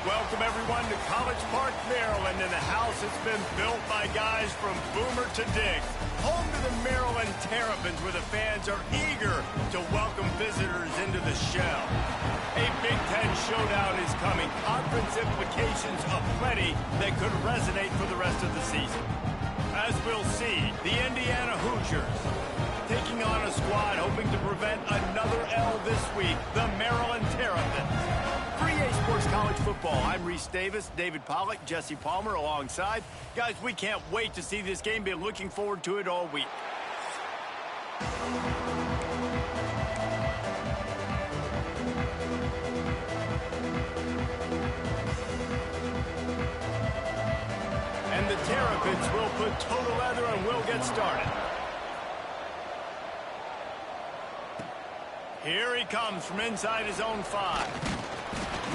welcome everyone to College Park, Maryland, and the house has been built by guys from Boomer to Diggs. Home to the Maryland Terrapins, where the fans are eager to welcome visitors into the shell. A Big Ten showdown is coming. Conference implications aplenty that could resonate for the rest of the season. As we'll see, the Indiana Hoosiers taking on a squad hoping to prevent another L this week, the Maryland Terrapins. For EA Sports College Football, I'm Reese Davis, David Pollack, Jesse Palmer alongside. Guys, we can't wait to see this game. Been looking forward to it all week. And the Terrapins will put total leather and we'll get started. Here he comes from inside his own 5.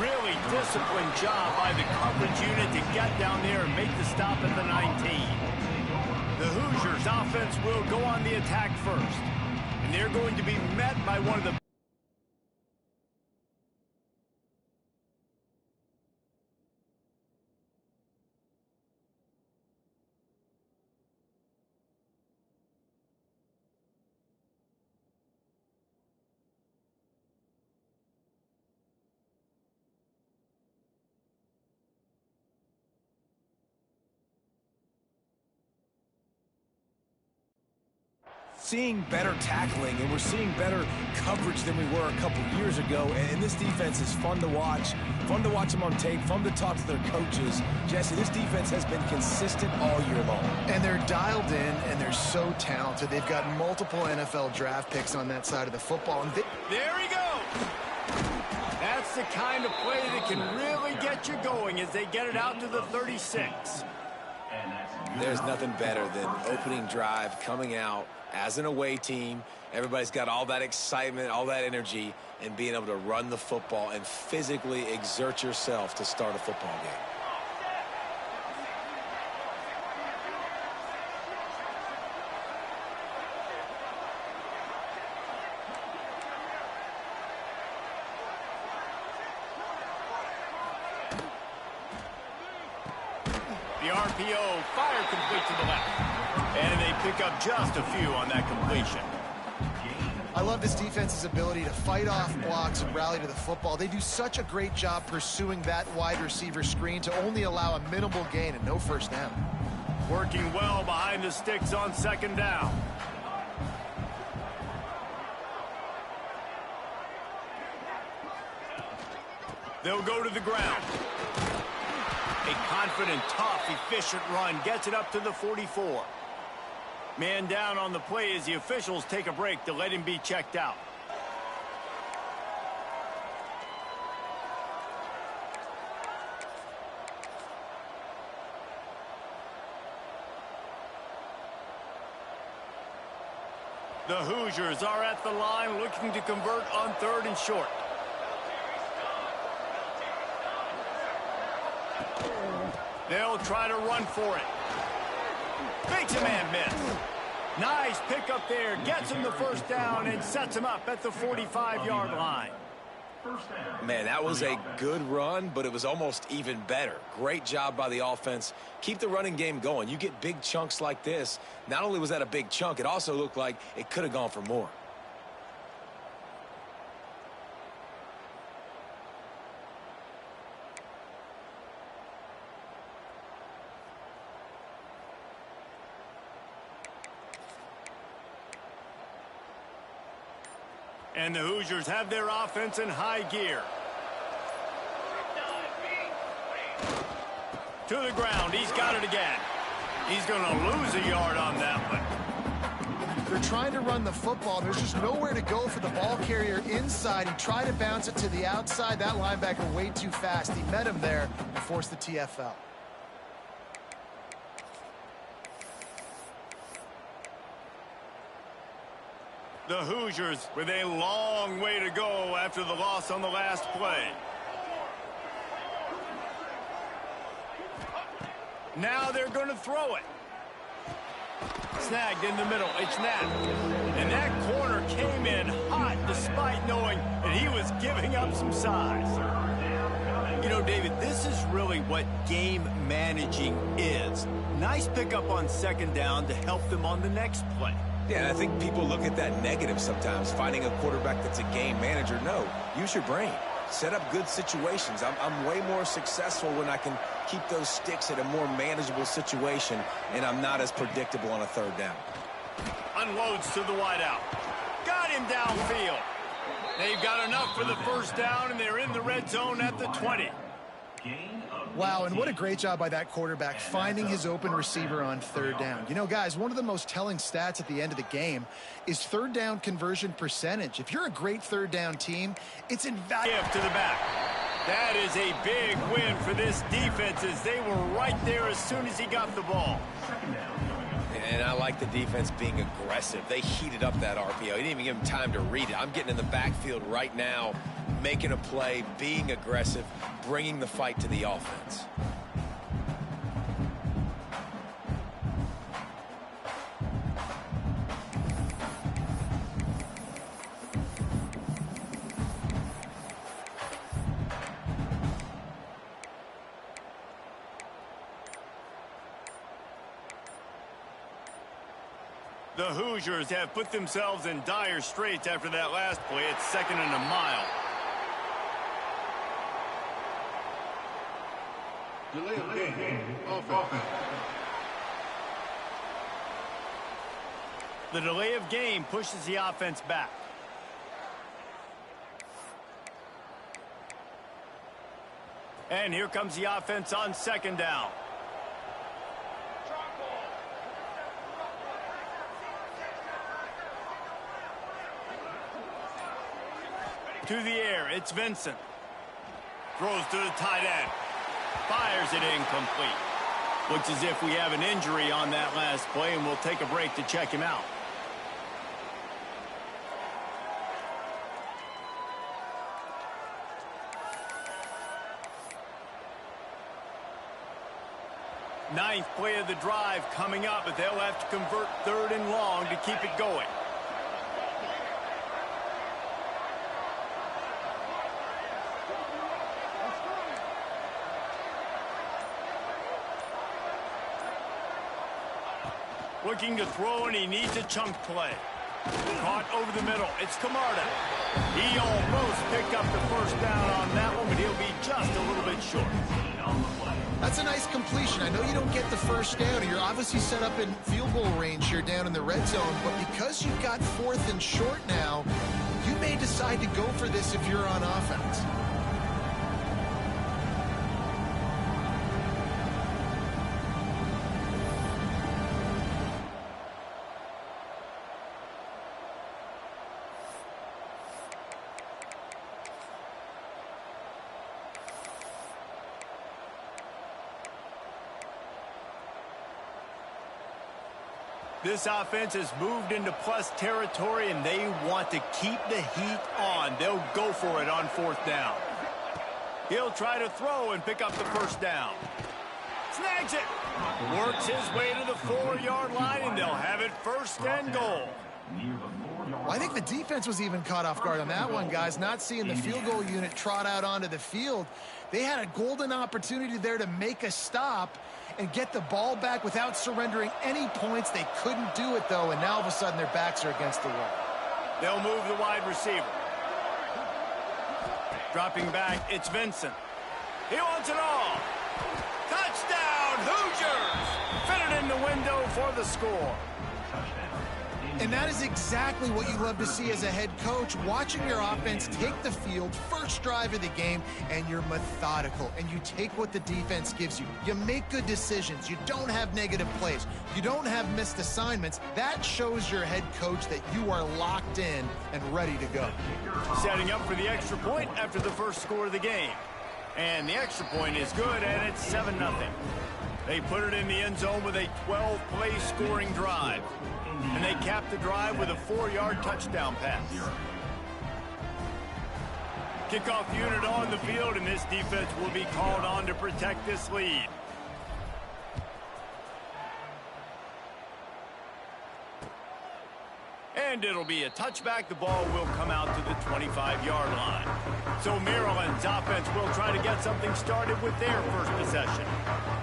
Really disciplined job by the coverage unit to get down there and make the stop at the 19. The Hoosiers offense will go on the attack first. And they're going to be met by one of the seeing better tackling, and we're seeing better coverage than we were a couple years ago, and this defense is fun to watch them on tape, fun to talk to their coaches. Jesse, this defense has been consistent all year long. And they're dialed in, and they're so talented. They've got multiple NFL draft picks on that side of the football. And there he goes! That's the kind of play that can really get you going as they get it out to the 36. There's nothing better than opening drive, coming out as an away team. Everybody's got all that excitement, all that energy, and being able to run the football and physically exert yourself to start a football game. The RPO, fire complete to the left. And they pick up just a few on that completion. I love this defense's ability to fight off blocks and rally to the football. They do such a great job pursuing that wide receiver screen to only allow a minimal gain and no first down. Working well behind the sticks on second down. They'll go to the ground. A confident, tough, efficient run gets it up to the 44. Man down on the play as the officials take a break to let him be checked out. The Hoosiers are at the line looking to convert on 3rd and short. They'll try to run for it. Makes a man miss. Nice pickup there. Gets him the first down and sets him up at the 45-yard line. Man, that was a good run, but it was almost even better. Great job by the offense. Keep the running game going. You get big chunks like this. Not only was that a big chunk, it also looked like it could have gone for more. And the Hoosiers have their offense in high gear. To the ground. He's got it again. He's going to lose a yard on that one. They're trying to run the football. There's just nowhere to go for the ball carrier inside. He tried to bounce it to the outside. That linebacker way too fast. He met him there and forced the TFL. The Hoosiers with a long way to go after the loss on the last play. Now they're going to throw it. Snagged in the middle. It's Knapp. And that corner came in hot despite knowing that he was giving up some size. You know, David, this is really what game managing is. Nice pickup on second down to help them on the next play. Yeah, and I think people look at that negative sometimes, finding a quarterback that's a game manager. No, use your brain. Set up good situations. I'm way more successful when I can keep those sticks at a more manageable situation, and I'm not as predictable on a third down. Unloads to the wideout. Got him downfield. They've got enough for the first down, and they're in the red zone at the 20. Wow, and what a great job by that quarterback finding his open receiver on third down. You know, guys, one of the most telling stats at the end of the game is third down conversion percentage. If you're a great third down team, it's invaluable. To the back. That is a big win for this defense as they were right there as soon as he got the ball. And I like the defense being aggressive. They heated up that RPO. He didn't even give him time to read it. I'm getting in the backfield right now, making a play, being aggressive, bringing the fight to the offense. The Hoosiers have put themselves in dire straits after that last play. It's 2nd and a mile. Delay of game. Offense. The delay of game pushes the offense back. And here comes the offense on second down. To the air, it's Vincent. Throws to the tight end. Fires it incomplete. Looks as if we have an injury on that last play, and we'll take a break to check him out. Ninth play of the drive coming up, but they'll have to convert 3rd and long to keep it going. Looking to throw, and he needs a chunk play. Caught over the middle. It's Camarda. He almost picked up the first down on that one, but he'll be just a little bit short. That's a nice completion. I know you don't get the first down, and you're obviously set up in field goal range here down in the red zone, but because you've got 4th and short now, you may decide to go for this if you're on offense. This offense has moved into plus territory, and they want to keep the heat on. They'll go for it on 4th down. He'll try to throw and pick up the first down. Snags it. Works his way to the 4-yard line, and they'll have it 1st and goal. Well, I think the defense was even caught off guard on that one, guys. Not seeing the field goal unit trot out onto the field. They had a golden opportunity there to make a stop and get the ball back without surrendering any points. They couldn't do it, though, and now all of a sudden their backs are against the wall. They'll move the wide receiver. Dropping back, it's Vincent. He wants it all. Touchdown, Hoosiers! Fitted in the window for the score. And that is exactly what you love to see as a head coach, watching your offense take the field, first drive of the game, and you're methodical, and you take what the defense gives you. You make good decisions. You don't have negative plays. You don't have missed assignments. That shows your head coach that you are locked in and ready to go. Setting up for the extra point after the first score of the game. And the extra point is good, and it's 7-0. They put it in the end zone with a 12-play scoring drive. And they cap the drive with a 4-yard touchdown pass. Kickoff unit on the field, and this defense will be called on to protect this lead. And it'll be a touchback. The ball will come out to the 25-yard line. So Maryland's offense will try to get something started with their first possession.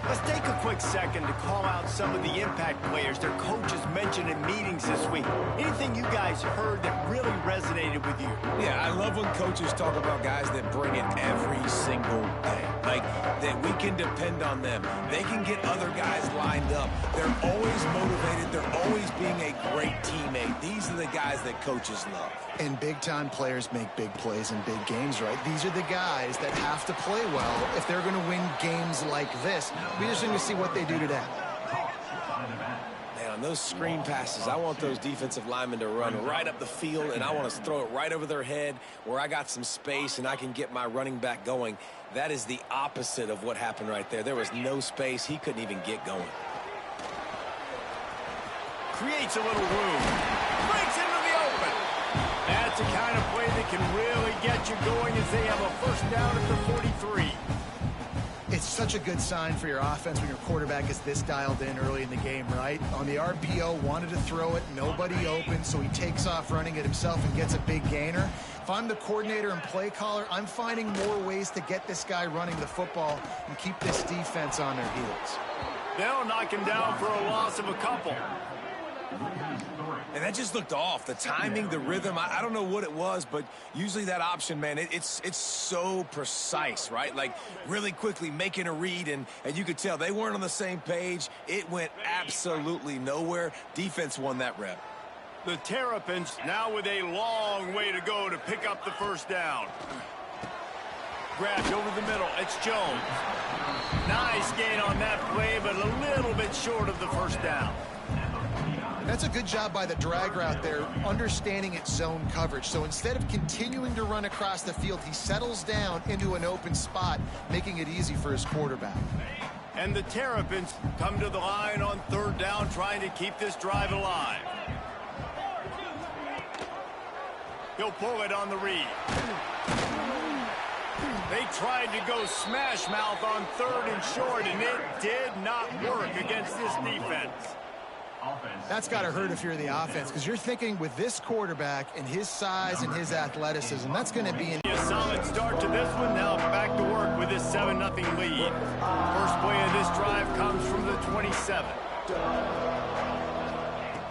Let's take a quick second to call out some of the impact players their coaches mentioned in meetings this week. Anything you guys heard that really resonated with you? Yeah, I love when coaches talk about guys that bring it every single day. Like, that we can depend on them. They can get other guys lined up. They're always motivated. They're always being a great teammate. These are the guys that coaches love. And big-time players make big plays in big games, right? These are the guys that have to play well if they're going to win games like this. We're just going to see what they do today. Man, on those screen passes, I want those defensive linemen to run right up the field, and I want to throw it right over their head where I got some space and I can get my running back going. That is the opposite of what happened right there. There was no space. He couldn't even get going. Creates a little room. Breaks into the open. That's the kind of play that can really get you going as they have a first down at the 43. It's such a good sign for your offense when your quarterback is this dialed in early in the game, right? On the RPO, wanted to throw it, nobody open, so he takes off running it himself and gets a big gainer. If I'm the coordinator and play caller, I'm finding more ways to get this guy running the football and keep this defense on their heels. They'll knock him down for a loss of a couple. And that just looked off. The timing, the rhythm, I don't know what it was, but usually that option, man, it's so precise, right? Like really quickly making a read, and you could tell they weren't on the same page. It went absolutely nowhere. Defense won that rep. The Terrapins now with a long way to go to pick up the first down. Grabbed over the middle. It's Jones. Nice gain on that play, but a little bit short of the first down. That's a good job by the drag route there, understanding its zone coverage. So instead of continuing to run across the field, he settles down into an open spot, making it easy for his quarterback. And the Terrapins come to the line on third down, trying to keep this drive alive. He'll pull it on the read. They tried to go smash mouth on third and short, and it did not work against this defense. That's got to hurt if you're the offense, because you're thinking with this quarterback and his size and his athleticism, that's going to be a solid start to this one. Now back to work with this 7-0 lead. First play of this drive comes from the 27.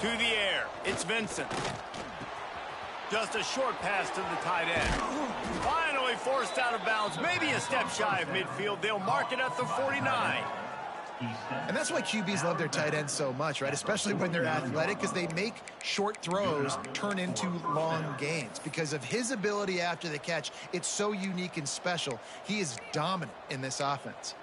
To the air, it's Vincent. Just a short pass to the tight end. Finally forced out of bounds, maybe a step shy of midfield. They'll mark it at the 49. And that's why QBs love their tight ends so much, right? Especially when they're athletic, because they make short throws turn into long gains. Because of his ability after the catch, it's so unique and special. He is dominant in this offense.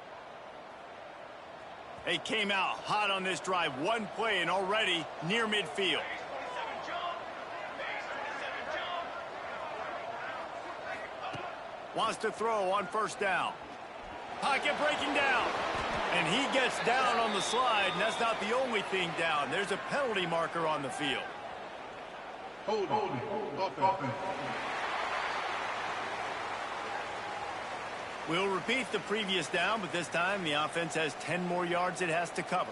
They came out hot on this drive. One play and already near midfield. Wants to throw on first down. Pocket breaking down. And he gets down on the slide, and that's not the only thing down. There's a penalty marker on the field. Hold offense. We'll repeat the previous down, but this time the offense has 10 more yards it has to cover.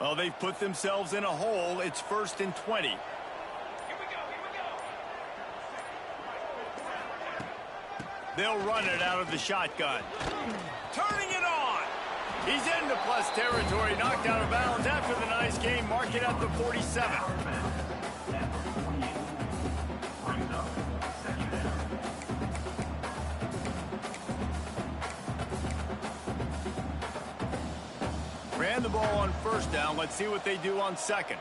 Well, they've put themselves in a hole. It's 1st and 20. They'll run it out of the shotgun. Turning it on. He's into plus territory, knocked out of bounds after the nice game. Mark it at the 47. Ran the ball on first down. Let's see what they do on second.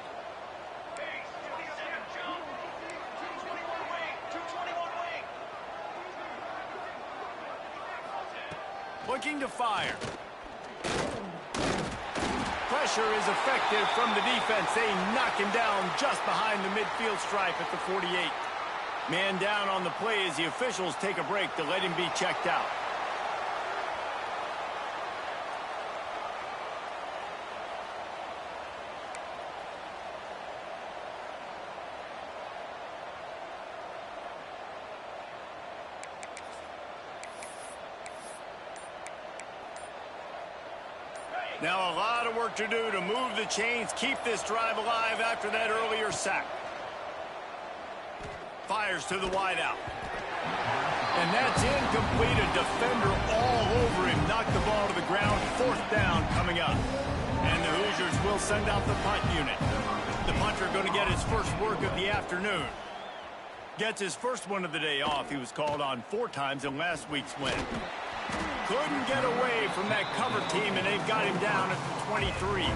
Looking to fire. Pressure is effective from the defense. They knock him down just behind the midfield stripe at the 48. Man down on the play as the officials take a break to let him be checked out. Now a lot of work to do to move the chains, keep this drive alive after that earlier sack. Fires to the wideout. And that's incomplete. A defender all over him. Knocked the ball to the ground. 4th down coming up. And the Hoosiers will send out the punt unit. The punter going to get his first work of the afternoon. Gets his first one of the day off. He was called on 4 times in last week's win. Couldn't get away from that cover team, and they've got him down at the 23.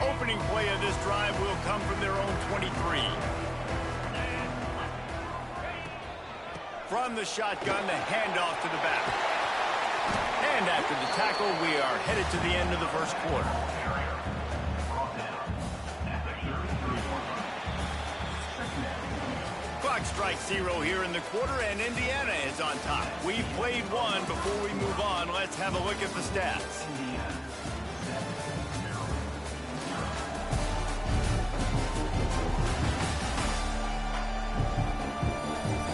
Opening play of this drive will come from their own 23. From the shotgun, the handoff to the back. And after the tackle, we are headed to the end of the first quarter. Clock strikes 0 here in the quarter, and Indiana is on top. We've played one. Before we move on, let's have a look at the stats.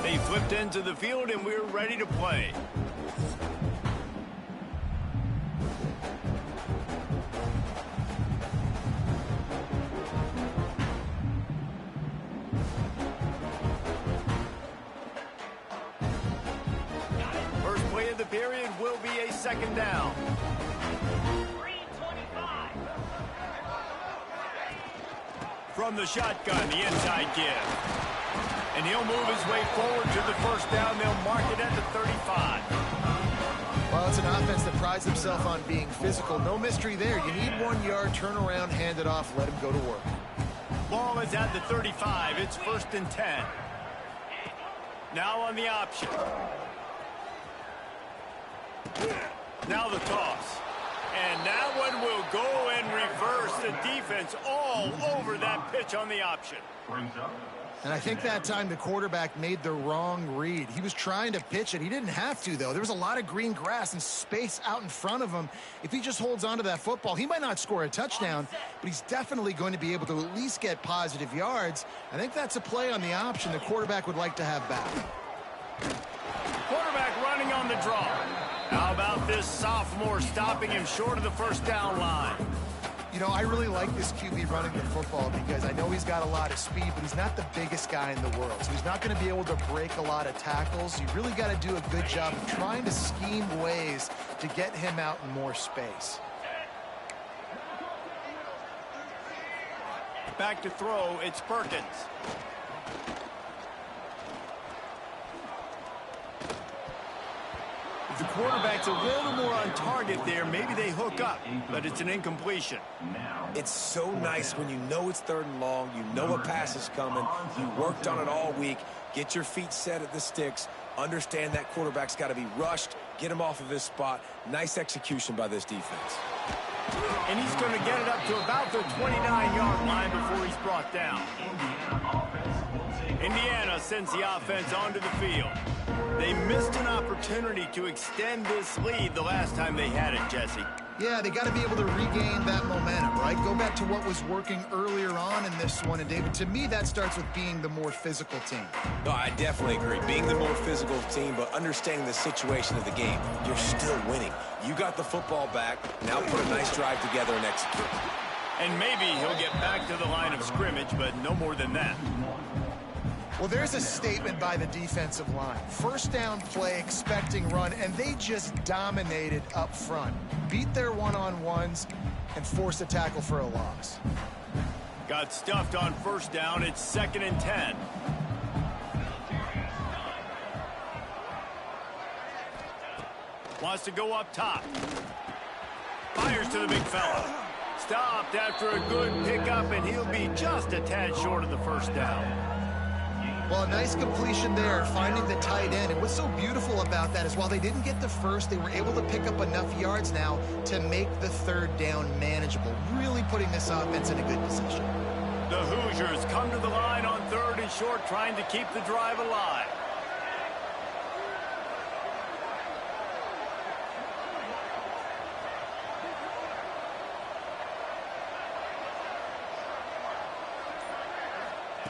They flipped into the field, and we're ready to play. First play of the period will be a 2nd down. From the shotgun, the inside give. And he'll move his way forward to the 1st down. They'll mark it at the 35. Well, it's an offense that prides themselves on being physical. No mystery there. You need 1 yard, turn around, hand it off, let him go to work. Ball is at the 35. It's 1st and 10. Now on the option. Now the toss. And that one will go and reverse. The defense all over that pitch on the option. And I think that time the quarterback made the wrong read. He was trying to pitch it. He didn't have to, though. There was a lot of green grass and space out in front of him. If he just holds on to that football, he might not score a touchdown, but he's definitely going to be able to at least get positive yards. I think that's a play on the option the quarterback would like to have back. Quarterback running on the draw. How about this sophomore stopping him short of the 1st down line? You know, I really like this QB running the football because I know he's got a lot of speed, but he's not the biggest guy in the world. So he's not going to be able to break a lot of tackles. You really got to do a good job of trying to scheme ways to get him out in more space. Back to throw, it's Perkins. If the quarterback's a little more on target there, maybe they hook up, but it's an incompletion. It's so nice when you know it's 3rd and long, you know a pass is coming, you worked on it all week, get your feet set at the sticks, understand that quarterback's got to be rushed, get him off of his spot. Nice execution by this defense. And he's going to get it up to about the 29-yard line before he's brought down. Indiana sends the offense onto the field. They missed an opportunity to extend this lead the last time they had it, Jesse. Yeah, they got to be able to regain that momentum, right? Go back to what was working earlier on in this one. And, David, to me, that starts with being the more physical team. No, I definitely agree. Being the more physical team, but understanding the situation of the game. You're still winning. You got the football back. Now put a nice drive together and execute. And maybe he'll get back to the line of scrimmage, but no more than that. Well, there's a statement by the defensive line. 1st down play, expecting run, and they just dominated up front. Beat their one-on-ones and forced a tackle for a loss. Got stuffed on 1st down. It's 2nd and 10. Wants to go up top. Fires to the big fella. Stopped after a good pickup, and he'll be just a tad short of the 1st down. Well, a nice completion there, finding the tight end. And what's so beautiful about that is while they didn't get the first, they were able to pick up enough yards now to make the 3rd down manageable, really putting this offense in a good position. The Hoosiers come to the line on 3rd and short, trying to keep the drive alive.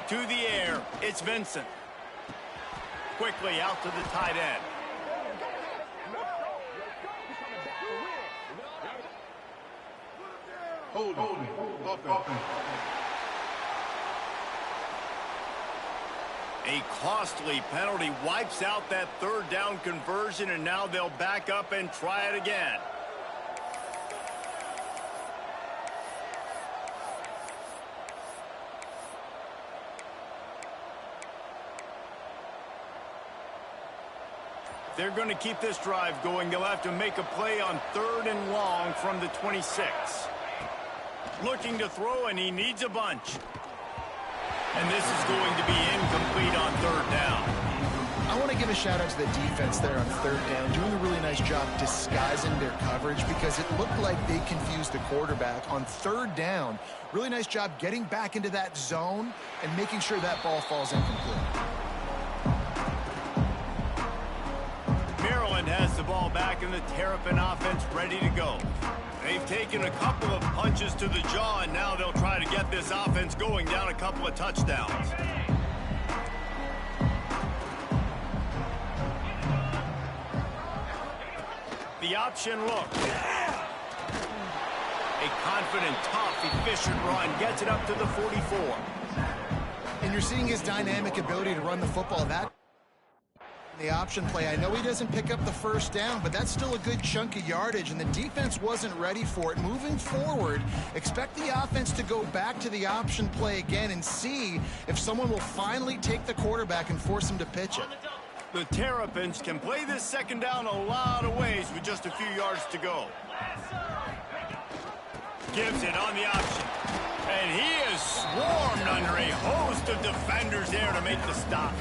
To the air, it's Vincent. Quickly out to the tight end. Holding. Offense. A costly penalty wipes out that third down conversion, and now they'll back up and try it again. They're going to keep this drive going. They'll have to make a play on 3rd and long from the 26. Looking to throw, and he needs a bunch. And this is going to be incomplete on 3rd down. I want to give a shout out to the defense there on 3rd down, doing a really nice job disguising their coverage because it looked like they confused the quarterback on 3rd down. Really nice job getting back into that zone and making sure that ball falls incomplete. Maryland has the ball back, and the Terrapin offense ready to go. They've taken a couple of punches to the jaw, and now they'll try to get this offense going down a couple of touchdowns. The option look. A confident, tough, efficient run gets it up to the 44. And you're seeing his dynamic ability to run the football. That the option play, I know he doesn't pick up the 1st down, but that's still a good chunk of yardage, and the defense wasn't ready for it. Moving forward, expect the offense to go back to the option play again and see if someone will finally take the quarterback and force him to pitch it. The Terrapins can play this 2nd down a lot of ways with just a few yards to go. Gives it on the option. And he is swarmed under a host of defenders there to make the stop.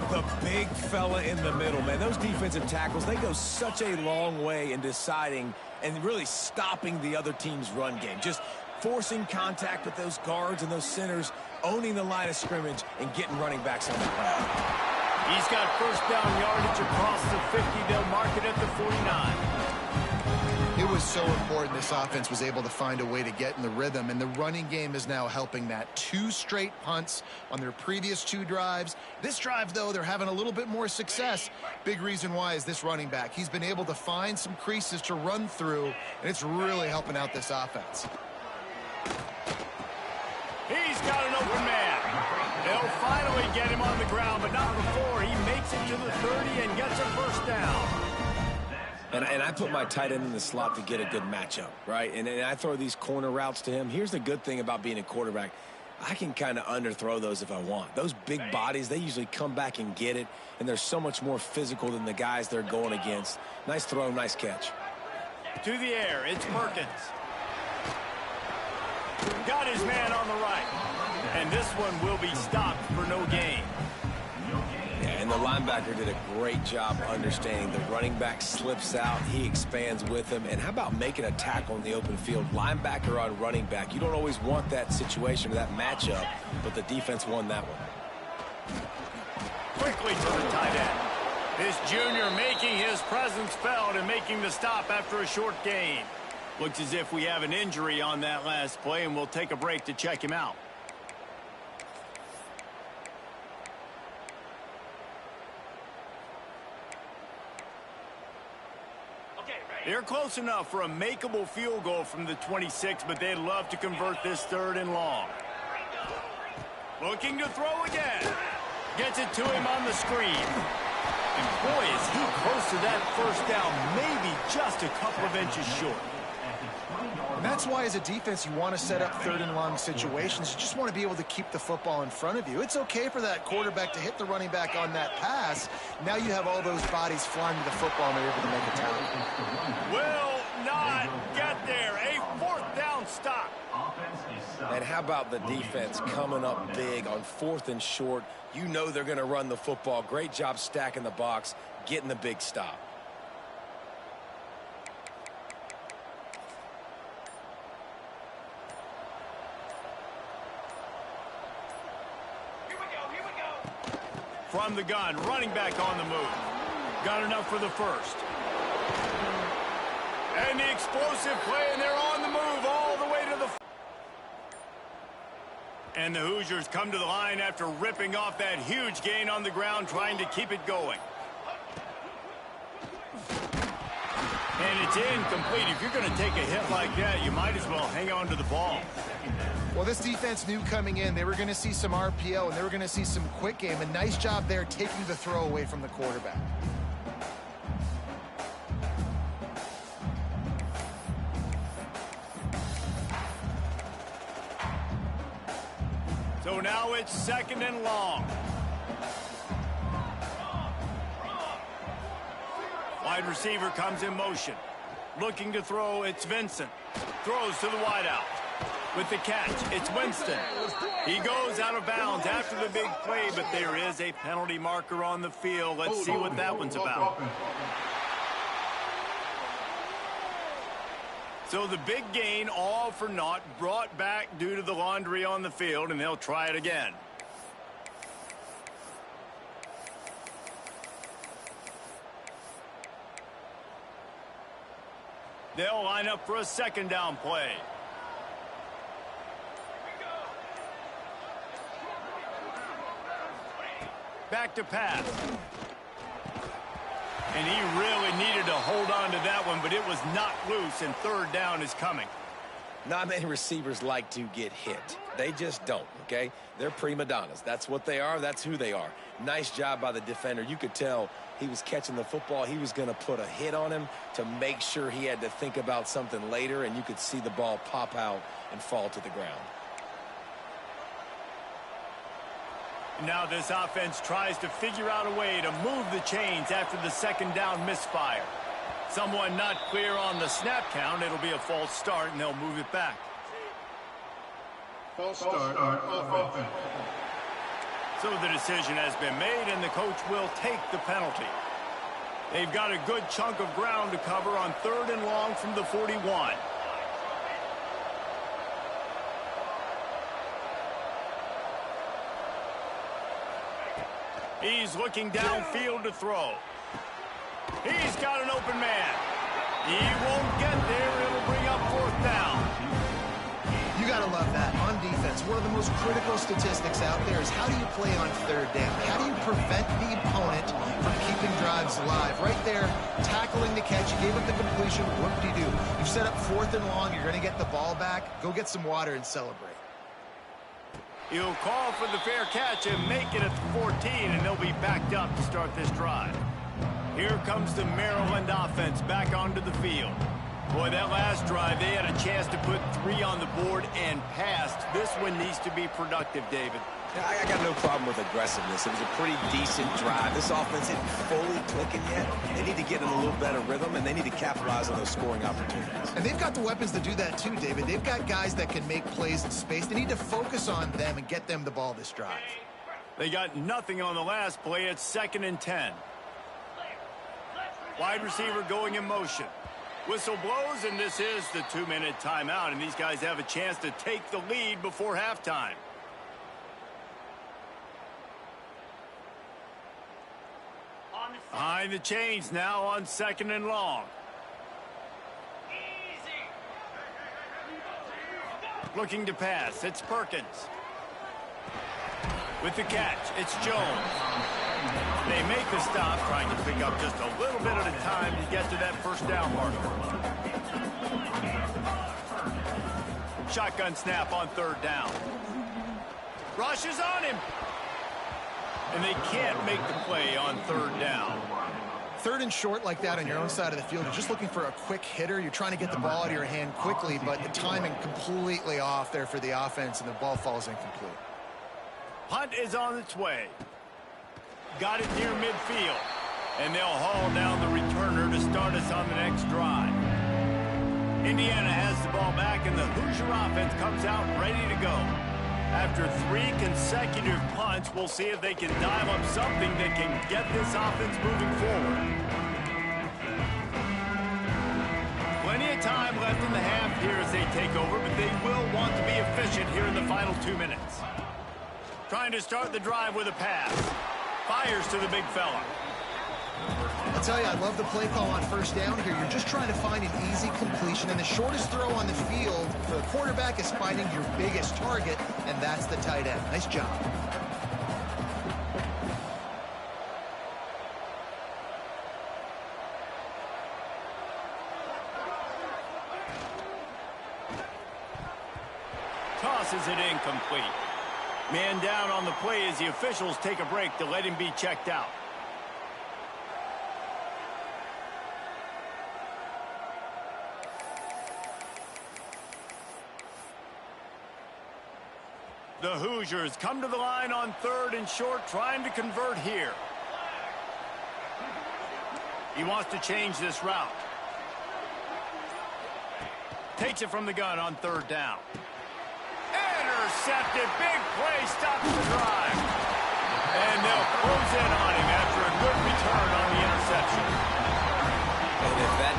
The big fella in the middle, man. Those defensive tackles, they go such a long way in deciding and really stopping the other team's run game. Just forcing contact with those guards and those centers, owning the line of scrimmage, and getting running backs on the ground. He's got 1st down yardage across the 50. They'll mark it at the 49. It was so important this offense was able to find a way to get in the rhythm, and the running game is now helping that. 2 straight punts on their previous 2 drives. This drive, though, they're having a little bit more success. Big reason why is this running back. He's been able to find some creases to run through, and it's really helping out this offense. He's got an open man. They'll finally get him on the ground, but not before he makes it to the 30 and gets a 1st down. And I put my tight end in the slot to get a good matchup, right? And I throw these corner routes to him. Here's the good thing about being a quarterback. I can kind of underthrow those if I want. Those big bodies, they usually come back and get it, and they're so much more physical than the guys they're going against. Nice throw, nice catch. To the air, it's Perkins. Got his man on the right. And this one will be stopped for no gain. And the linebacker did a great job understanding the running back slips out, he expands with him. And how about making a tackle in the open field? Linebacker on running back. You don't always want that situation or that matchup, but the defense won that one. Quickly to the tight end. This junior making his presence felt and making the stop after a short gain. Looks as if we have an injury on that last play, and we'll take a break to check him out. They're close enough for a makeable field goal from the 26, but they'd love to convert this 3rd and long. Looking to throw again. Gets it to him on the screen. And boy, is he close to that 1st down, maybe just a couple of inches short. And that's why, as a defense, you want to set up 3rd and long situations. You just want to be able to keep the football in front of you. It's okay for that quarterback to hit the running back on that pass. Now you have all those bodies flying to the football, and they're able to make a tackle. Will not get there. A 4th down stop. And how about the defense coming up big on 4th and short? You know they're going to run the football. Great job stacking the box, getting the big stop. From the gun, running back on the move. Got enough for the 1st. And the explosive play, and they're on the move all the way to the... And the Hoosiers come to the line after ripping off that huge gain on the ground, trying to keep it going. And it's incomplete. If you're going to take a hit like that, you might as well hang on to the ball. Well, this defense knew coming in they were going to see some RPO and they were going to see some quick game. A nice job there taking the throw away from the quarterback. So now it's 2nd and long. Wide receiver comes in motion. Looking to throw, it's Vincent. Throws to the wideout. With the catch, it's Winston. He goes out of bounds after the big play, but there is a penalty marker on the field. Let's see what that one's about. So the big gain, all for naught, brought back due to the laundry on the field, and they'll try it again. They'll line up for a 2nd down play. Back to pass. And he really needed to hold on to that one, but it was not loose, and 3rd down is coming. Not many receivers like to get hit. They just don't, okay? They're prima donnas. That's what they are. That's who they are. Nice job by the defender. You could tell he was catching the football. He was going to put a hit on him to make sure he had to think about something later, and you could see the ball pop out and fall to the ground. Now this offense tries to figure out a way to move the chains after the 2nd down misfire. Someone not clear on the snap count. It'll be a false start, and they'll move it back. False start, offense. So the decision has been made, and the coach will take the penalty. They've got a good chunk of ground to cover on 3rd and long from the 41. He's looking downfield to throw. He's got an open man. He won't get there. It'll bring up 4th down. You got to love that. On defense, one of the most critical statistics out there is how do you play on 3rd down? How do you prevent the opponent from keeping drives alive? Right there, tackling the catch. You gave up the completion. What do? You set up 4th and long. You're going to get the ball back. Go get some water and celebrate. He'll call for the fair catch and make it at the 14, and they'll be backed up to start this drive. Here comes the Maryland offense back onto the field. Boy, that last drive, they had a chance to put 3 on the board and passed. This one needs to be productive, David. I got no problem with aggressiveness. It was a pretty decent drive. This offense isn't fully clicking yet. They need to get in a little better rhythm, and they need to capitalize on those scoring opportunities. And they've got the weapons to do that too, David. They've got guys that can make plays in space. They need to focus on them and get them the ball this drive. They got nothing on the last play. It's 2nd and 10. Wide receiver going in motion. Whistle blows, and this is the 2-minute timeout, and these guys have a chance to take the lead before halftime. Behind the chains now on 2nd and long. Looking to pass, it's Perkins. With the catch, it's Jones. They make the stop, trying to pick up just a little bit at a time to get to that 1st down marker. Shotgun snap on 3rd down. Rush is on him. And they can't make the play on 3rd down. 3rd and short like that on your own side of the field, you're just looking for a quick hitter. You're trying to get the ball out of your hand quickly, but the timing completely off there for the offense, and the ball falls incomplete. Punt is on its way. Got it near midfield. And they'll haul down the returner to start us on the next drive. Indiana has the ball back, and the Hoosier offense comes out ready to go. After 3 consecutive punts, we'll see if they can dial up something that can get this offense moving forward. Plenty of time left in the half here as they take over, but they will want to be efficient here in the final 2 minutes. Trying to start the drive with a pass. Fires to the big fella. I'll tell you, I love the play call on 1st down here. You're just trying to find an easy completion, and the shortest throw on the field for the quarterback is finding your biggest target. and that's the tight end. Nice job. Tosses it incomplete. Man down on the play as the officials take a break to let him be checked out. The Hoosiers come to the line on 3rd and short, trying to convert here. He wants to change this route. Takes it from the gun on 3rd down. Intercepted. Big play stops the drive. And they'll close in on him after a good return on the interception. And if that...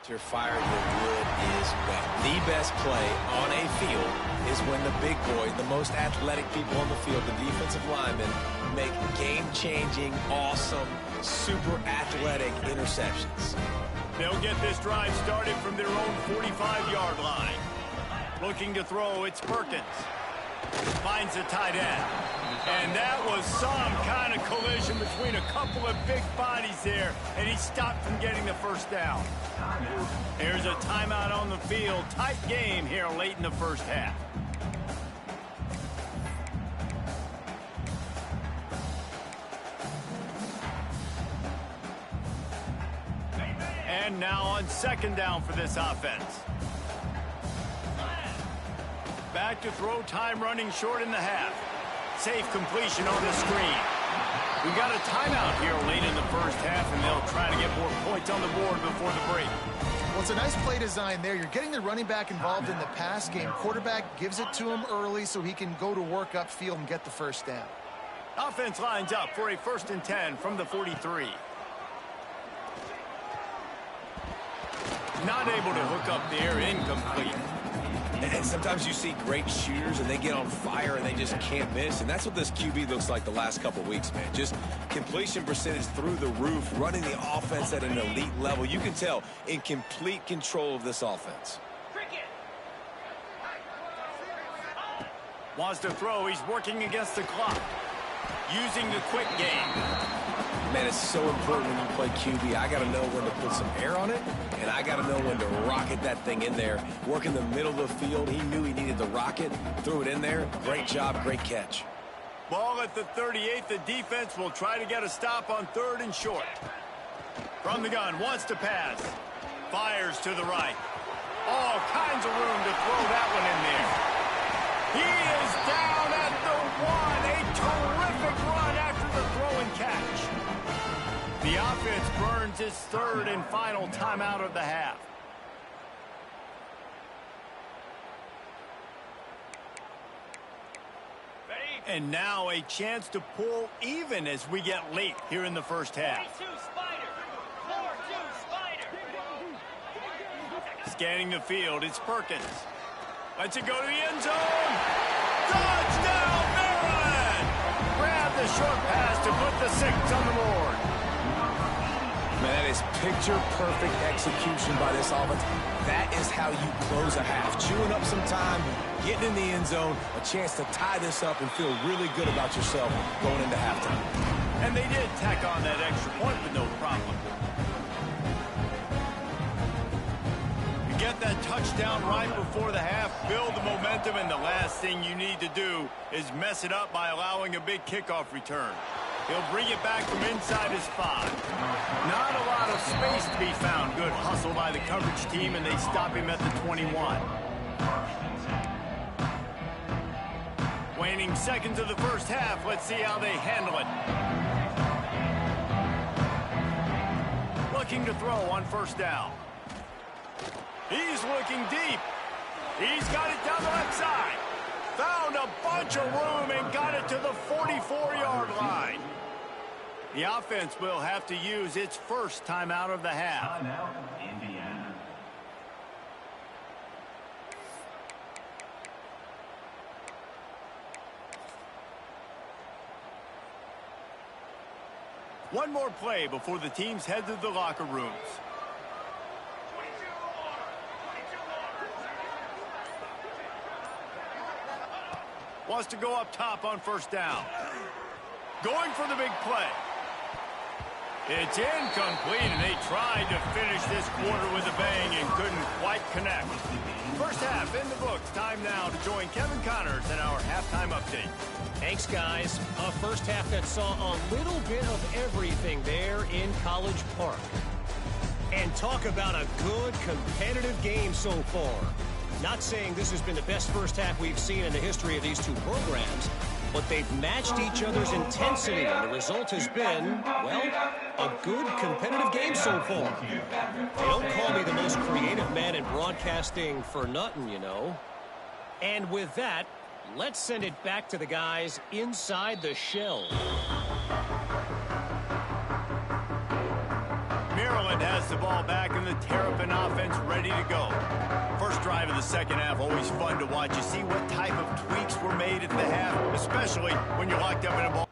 Your fire, your wood is wet. The best play on a field is when the big boy, the most athletic people on the field, the defensive linemen, make game-changing, awesome, super athletic interceptions. They'll get this drive started from their own 45-yard line. Looking to throw, it's Perkins. Finds the tight end. And that was some kind of collision between a couple of big bodies there, and he stopped from getting the first down. There's a timeout on the field. Tight game here late in the first half. And now on 2nd down for this offense. Back to throw, time running short in the half. Safe completion on the screen. We've got a timeout here late in the first half, and they'll try to get more points on the board before the break. Well, it's a nice play design there. You're getting the running back involved in the pass game. Quarterback gives it to him early so he can go to work upfield and get the first down. Offense lines up for a 1st and 10 from the 43. Not able to hook up there, incomplete. And sometimes you see great shooters and they get on fire and they just can't miss. And that's what this QB looks like the last couple weeks, man. Just completion percentage through the roof, running the offense at an elite level. You can tell in complete control of this offense. Wants to throw. He's working against the clock. Using the quick game. Man, it's so important when you play QB. I got to know when to put some air on it, and I got to know when to rocket that thing in there. Work in the middle of the field. He knew he needed the rocket, threw it in there. Great job, great catch. Ball at the 38. The defense will try to get a stop on 3rd and short. From the gun, wants to pass. Fires to the right. All kinds of room to throw that one in there. He is down at the 1. A terrific run after the throw and catch. The offense burns its 3rd and final timeout of the half. And now a chance to pull even as we get late here in the first half. Scanning the field, it's Perkins. Lets it go to the end zone. Touchdown, Maryland! Grab the short pass to put the 6 on the board. Man, that is picture-perfect execution by this offense. That is how you close a half. Chewing up some time, getting in the end zone, a chance to tie this up and feel really good about yourself going into halftime. And they did tack on that extra point with no problem. You get that touchdown right before the half, build the momentum, and the last thing you need to do is mess it up by allowing a big kickoff return. He'll bring it back from inside his 5. Not a lot of space to be found. Good hustle by the coverage team, and they stop him at the 21. Waning seconds of the first half. Let's see how they handle it. Looking to throw on 1st down. He's looking deep. He's got it down the left side. Found a bunch of room and got it to the 44-yard line. The offense will have to use its first timeout of the half. One more play before the teams head to the locker rooms. Wants to go up top on first down. Going for the big play. It's incomplete, and they tried to finish this quarter with a bang and couldn't quite connect. First half in the books. Time now to join Kevin Connors in our halftime update. Thanks, guys. A first half that saw a little bit of everything there in College Park. And talk about a good competitive game so far. Not saying this has been the best first half we've seen in the history of these two programs, but they've matched each other's intensity, and the result has been, well, a good competitive game so far. They don't call me the most creative man in broadcasting for nothing, you know. And with that, let's send it back to the guys inside the shell. Maryland has the ball back, and the Terrapin offense ready to go. First drive of the second half, always fun to watch. You see what type of tweaks were made at the half, especially when you're locked up in a ball.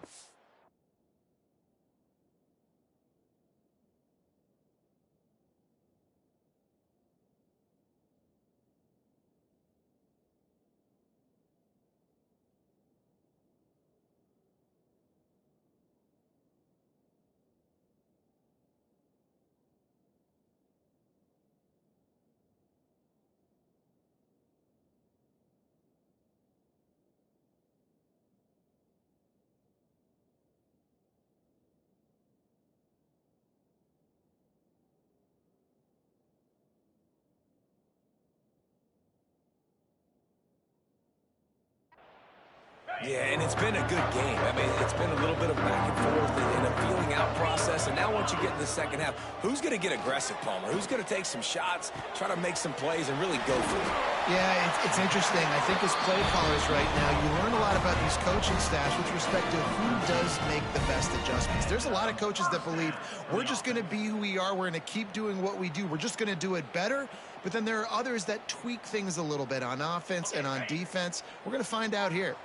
Yeah, and it's been a good game. I mean, it's been a little bit of back and forth and a feeling out process. And now once you get in the second half, who's going to get aggressive, Palmer? Who's going to take some shots, try to make some plays, and really go for it? Yeah, it's interesting. I think as play callers right now, you learn a lot about these coaching staffs with respect to who does make the best adjustments. There's a lot of coaches that believe we're just going to be who we are. We're going to keep doing what we do. We're just going to do it better. But then there are others that tweak things a little bit on offense and on defense. We're going to find out here.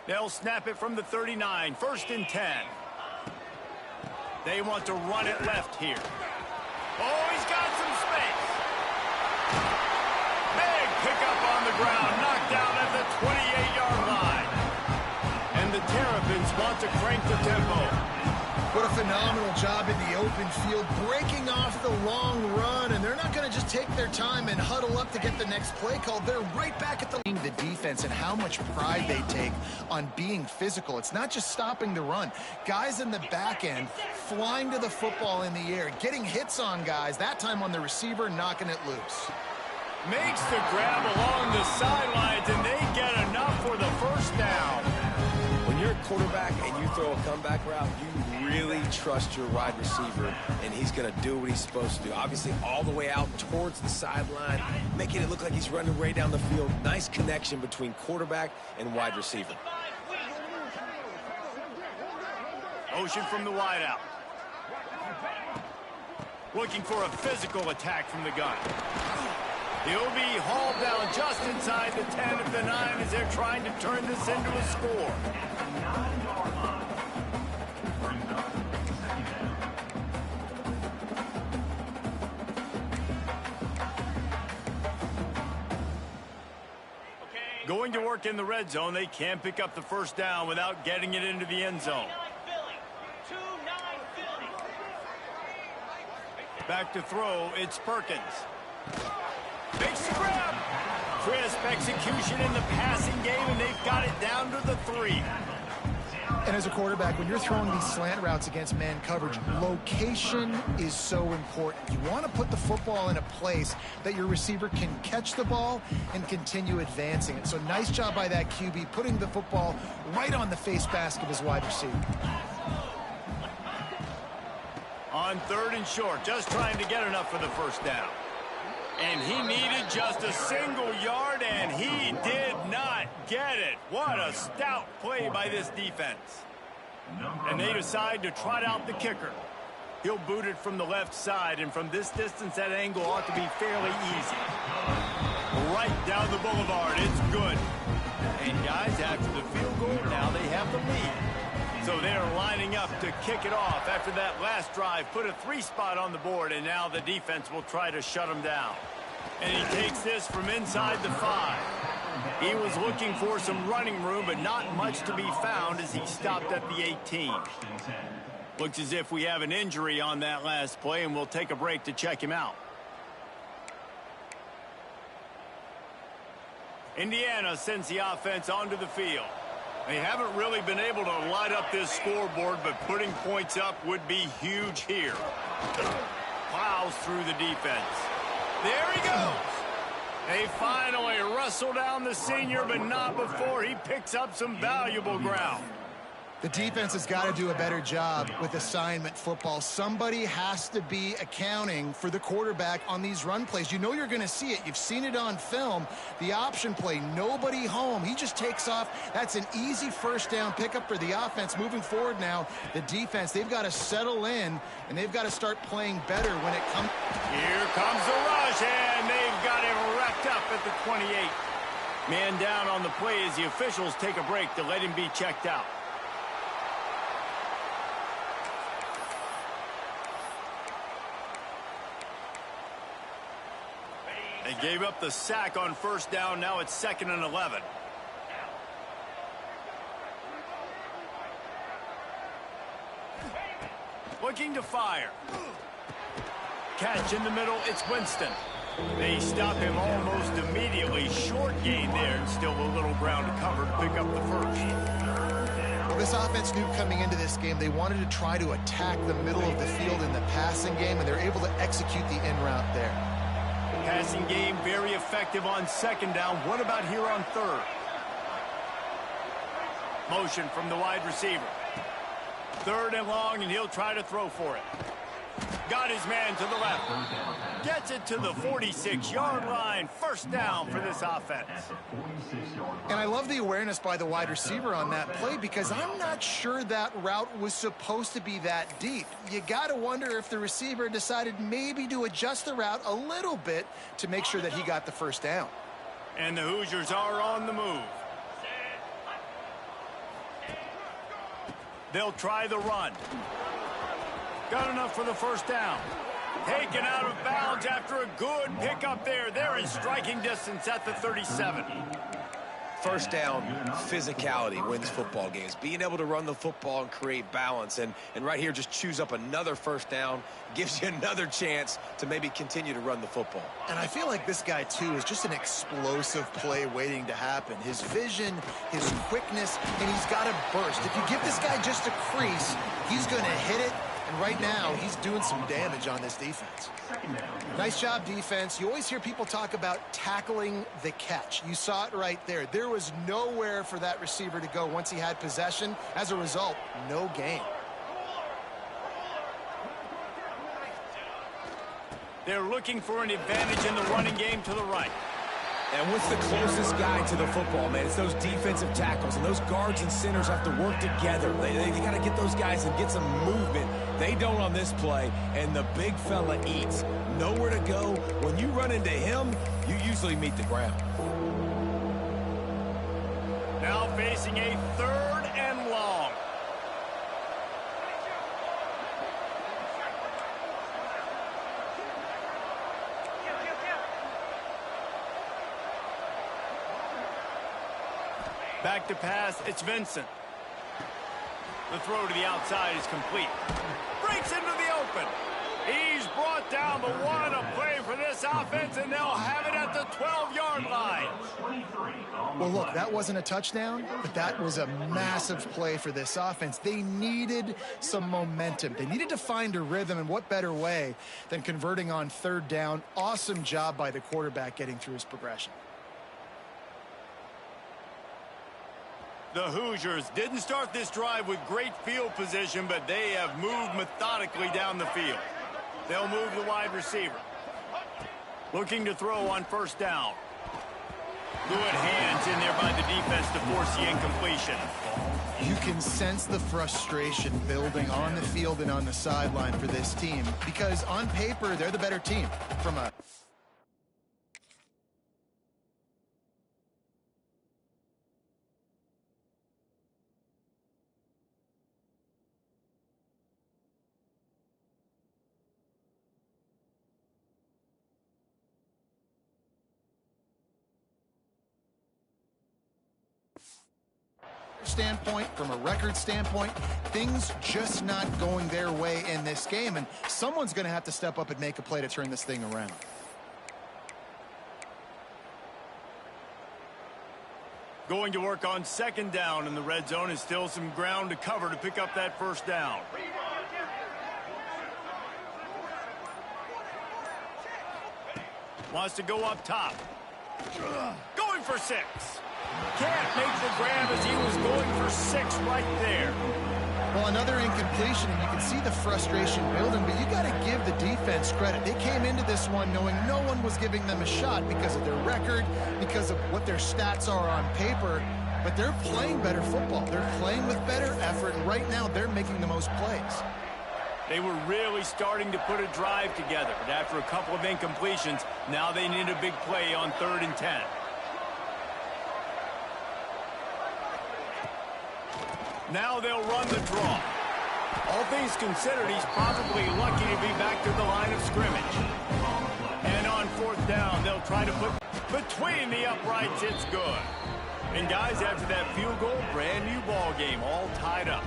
They'll snap it from the 39, 1st and 10. They want to run it left here. Oh, he's got some space. Big pickup on the ground, knocked down at the 28-yard line. And the Terrapins want to crank the tempo. What a phenomenal job in the open field, breaking off the long run, and they're not going to just take their time and huddle up to get the next play called. They're right back at the defense and how much pride they take on being physical. It's not just stopping the run. Guys in the back end flying to the football in the air, getting hits on guys, that time on the receiver, knocking it loose. Makes the grab along the sidelines, and they get enough for the first down. When you're a quarterback and you throw a comeback route, you really trust your wide receiver, and he's going to do what he's supposed to do. Obviously, all the way out towards the sideline, making it look like he's running way down the field. Nice connection between quarterback and wide receiver. Motion from the wideout. Looking for a physical attack from the gun. He'll be hauled down just inside the 10 of the 9 as they're trying to turn this into a score. Going to work in the red zone, they can't pick up the first down without getting it into the end zone. Back to throw, it's Perkins. Makes the grab. Crisp execution in the passing game, and they've got it down to the 3. And as a quarterback, when you're throwing these slant routes against man coverage, location is so important. You want to put the football in a place that your receiver can catch the ball and continue advancing it. So nice job by that QB, putting the football right on the face mask of his wide receiver. On 3rd and short, just trying to get enough for the first down. And he needed just a single yard, and he did not get it. What a stout play by this defense. And they decide to trot out the kicker. He'll boot it from the left side, and from this distance, that angle ought to be fairly easy. Right down the boulevard, it's good. And guys, after the field goal, now they have the lead. So they're lining up to kick it off after that last drive. Put a 3-spot on the board, and now the defense will try to shut them down. And he takes this from inside the 5. He was looking for some running room, but not much to be found as he stopped at the 18. Looks as if we have an injury on that last play, and we'll take a break to check him out. Indiana sends the offense onto the field. They haven't really been able to light up this scoreboard, but putting points up would be huge here. Plows through the defense. There he goes. They finally wrestle down the senior, but not before he picks up some valuable ground. The defense has got to do a better job with assignment football. Somebody has to be accounting for the quarterback on these run plays. You know you're going to see it. You've seen it on film. The option play, nobody home. He just takes off. That's an easy first down pickup for the offense. Moving forward now, the defense, they've got to settle in, and they've got to start playing better when it comes. Here comes the rush, and they've got him wrapped up at the 28. Man down on the play as the officials take a break to let him be checked out. They gave up the sack on first down. Now it's 2nd and 11. Looking to fire. Catch in the middle. It's Winston. They stop him almost immediately. Short gain there, and still a little ground to cover to pick up the first. Well, this offense knew coming into this game they wanted to try to attack the middle of the field in the passing game, and they're able to execute the in route there. Passing game very effective on 2nd down. What about here on 3rd? Motion from the wide receiver. 3rd and long, and he'll try to throw for it. Got his man to the left. Gets it to the 46-yard line. First down for this offense. And I love the awareness by the wide receiver on that play because I'm not sure that route was supposed to be that deep. You got to wonder if the receiver decided maybe to adjust the route a little bit to make sure that he got the first down. And the Hoosiers are on the move. They'll try the run. Got enough for the first down. Taken out of bounds after a good pickup there. They're in striking distance at the 37. First down, physicality wins football games. Being able to run the football and create balance. And right here, just choose up another first down. Gives you another chance to maybe continue to run the football. And I feel like this guy, too, is just an explosive play waiting to happen. His vision, his quickness, and he's got a burst. If you give this guy just a crease, he's going to hit it. And right now, he's doing some damage on this defense. Nice job, defense. You always hear people talk about tackling the catch. You saw it right there. There was nowhere for that receiver to go once he had possession. As a result, no gain. They're looking for an advantage in the running game to the right. And what's the closest guy to the football, man? It's those defensive tackles, and those guards and centers have to work together. They got to get those guys and get some movement. They don't on this play, and the big fella eats. Nowhere to go. When you run into him, you usually meet the ground. Now facing a 3rd and long. Back to pass, it's Vincent. The throw to the outside is complete. Breaks into the open. He's brought down, but what a play for this offense, and they'll have it at the 12-yard line. Well, look, that wasn't a touchdown, but that was a massive play for this offense. They needed some momentum. They needed to find a rhythm, and what better way than converting on 3rd down. Awesome job by the quarterback getting through his progression. The Hoosiers didn't start this drive with great field position, but they have moved methodically down the field. They'll move the wide receiver. Looking to throw on first down. Good hands in there by the defense to force the incompletion. You can sense the frustration building on the field and on the sideline for this team because on paper, they're the better team from a standpoint, from a record standpoint, things just not going their way in this game, and someone's going to have to step up and make a play to turn this thing around. Going to work on second down in the red zone, and still some ground to cover to pick up that first down. Wants to go up top. Going for 6. Can't make the grab as he was going for 6 right there. Well, another incompletion, and you can see the frustration building, but you got to give the defense credit. They came into this one knowing no one was giving them a shot because of their record, because of what their stats are on paper, but they're playing better football. They're playing with better effort, and right now they're making the most plays. They were really starting to put a drive together, but after a couple of incompletions, now they need a big play on 3rd and 10. Now they'll run the draw. All things considered, he's probably lucky to be back to the line of scrimmage. And on 4th down, they'll try to put between the uprights. It's good. And guys, after that field goal, brand new ball game, all tied up.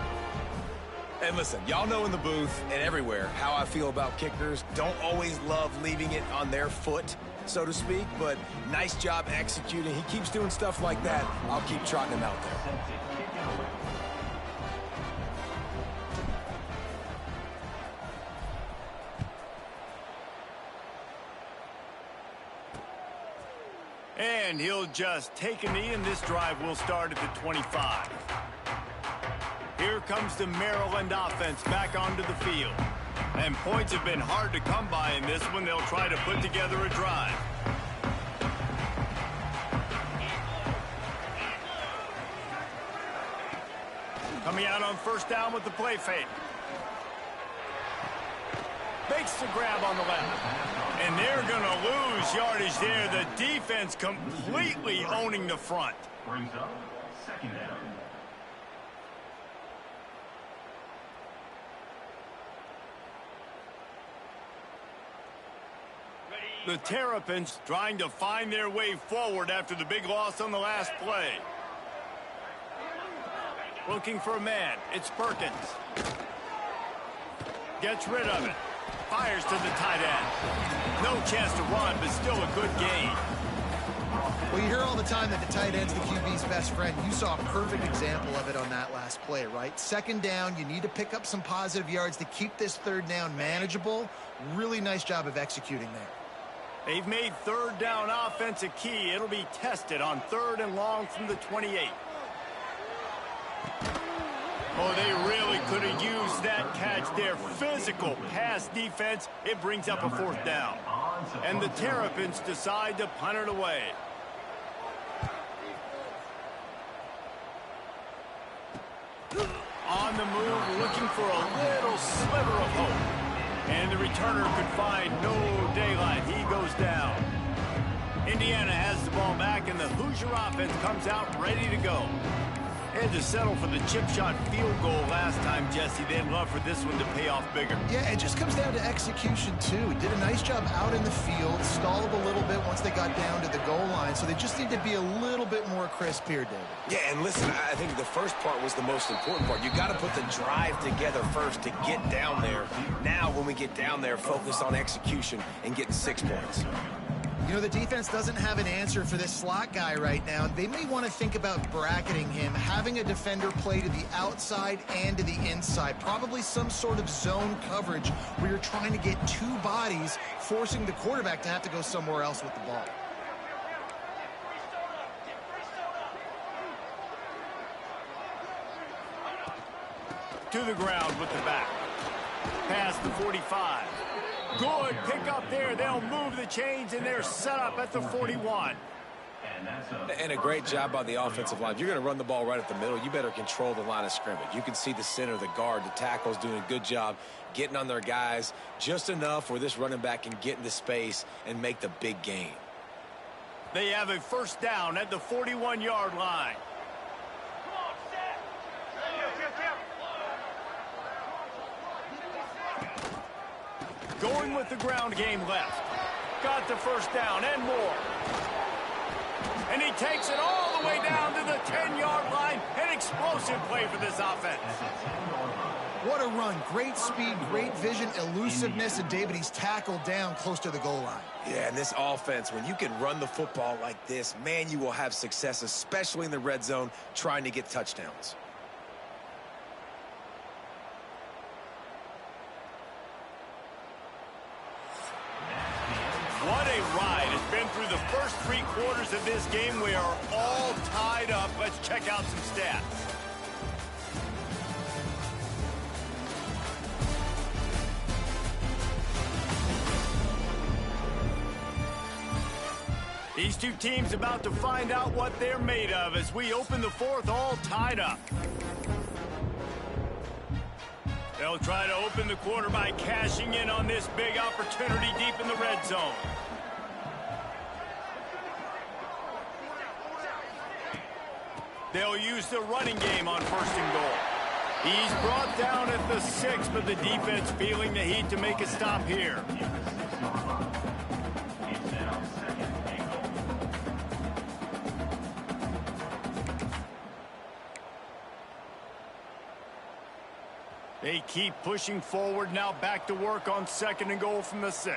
And listen, y'all know in the booth and everywhere how I feel about kickers. Don't always love leaving it on their foot, so to speak, but nice job executing. He keeps doing stuff like that. I'll keep trotting him out there. And he'll just take a knee, and this drive will start at the 25. Here comes the Maryland offense back onto the field. And points have been hard to come by in this one. They'll try to put together a drive. Coming out on 1st down with the play fake. Makes the grab on the left. And they're going to lose yardage there. The defense completely owning the front. Brings up 2nd down. The Terrapins trying to find their way forward after the big loss on the last play. Looking for a man. It's Perkins. Gets rid of it. Fires to the tight end. No chance to run, but still a good gain. Well, you hear all the time that the tight end's the QB's best friend. You saw a perfect example of it on that last play, right? 2nd down, you need to pick up some positive yards to keep this 3rd down manageable. Really nice job of executing there. They've made 3rd down offense a key. It'll be tested on 3rd and long from the 28. Oh, they really could have used that catch there. Physical pass defense. It brings up a 4th down. And the Terrapins decide to punt it away. On the move, looking for a little sliver of hope. And the returner could find no daylight. He goes down. Indiana has the ball back, and the Hoosier offense comes out ready to go. Had to settle for the chip shot field goal last time, Jesse. They'd love for this one to pay off bigger. Yeah, it just comes down to execution, too. Did a nice job out in the field, stalled a little bit once they got down to the goal line, so they just need to be a little bit more crisp here, David. Yeah, and listen, I think the first part was the most important part. You got to put the drive together first to get down there. Now, when we get down there, focus on execution and getting 6 points. You know, the defense doesn't have an answer for this slot guy right now. They may want to think about bracketing him, having a defender play to the outside and to the inside. Probably some sort of zone coverage where you're trying to get 2 bodies, forcing the quarterback to have to go somewhere else with the ball. To the ground with the back. Past the 45. Good pick up there. They'll move the chains, and they're set up at the 41. And a great job by the offensive line. If you're going to run the ball right at the middle, you better control the line of scrimmage. You can see the center, the guard, the tackle's doing a good job getting on their guys just enough where this running back can get into space and make the big gain. They have a 1st down at the 41-yard line. Going with the ground game left. Got the 1st down and more. And he takes it all the the way down to the 10-yard line. An explosive play for this offense. What a run. Great speed, great vision, elusiveness, and David, he's tackled down close to the goal line. Yeah, and this offense, when you can run the football like this, man, you will have success, especially in the red zone, trying to get touchdowns. What a ride. It's been through the first 3 quarters of this game. We are all tied up. Let's check out some stats. These two teams about to find out what they're made of as we open the 4th all tied up. They'll try to open the quarter by cashing in on this big opportunity deep in the red zone. They'll use the running game on 1st and goal. He's brought down at the 6, but the defense feeling the heat to make a stop here. They keep pushing forward, now back to work on 2nd and goal from the 6.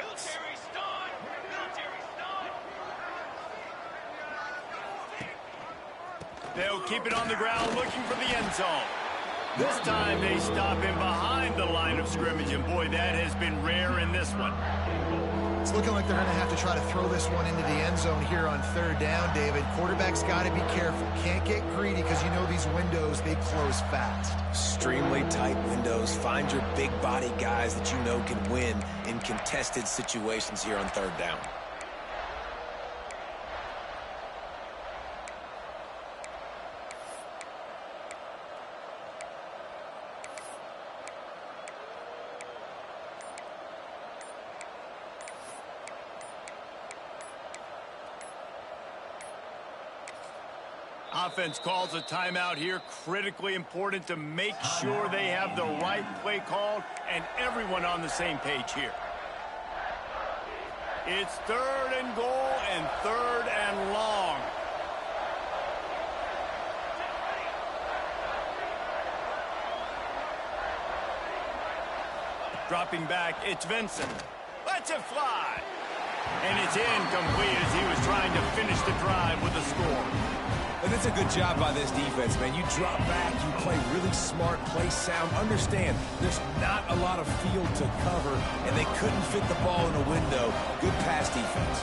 They'll keep it on the ground looking for the end zone. This time they stop him behind the line of scrimmage, and boy, that has been rare in this one. It's looking like they're going to have to try to throw this one into the end zone here on 3rd down, David. Quarterback's got to be careful. Can't get greedy because you know these windows, they close fast. Extremely tight windows. Find your big body guys that you know can win in contested situations here on 3rd down. Offense calls a timeout here. Critically important to make sure they have the right play called and everyone on the same page here. It's 3rd and goal and 3rd and long. Dropping back, it's Vincent. Lets it fly. And it's incomplete as he was trying to finish the drive with a score. And it's a good job by this defense, man. You drop back, you play really smart, play sound. Understand, there's not a lot of field to cover, and they couldn't fit the ball in a window. Good pass defense.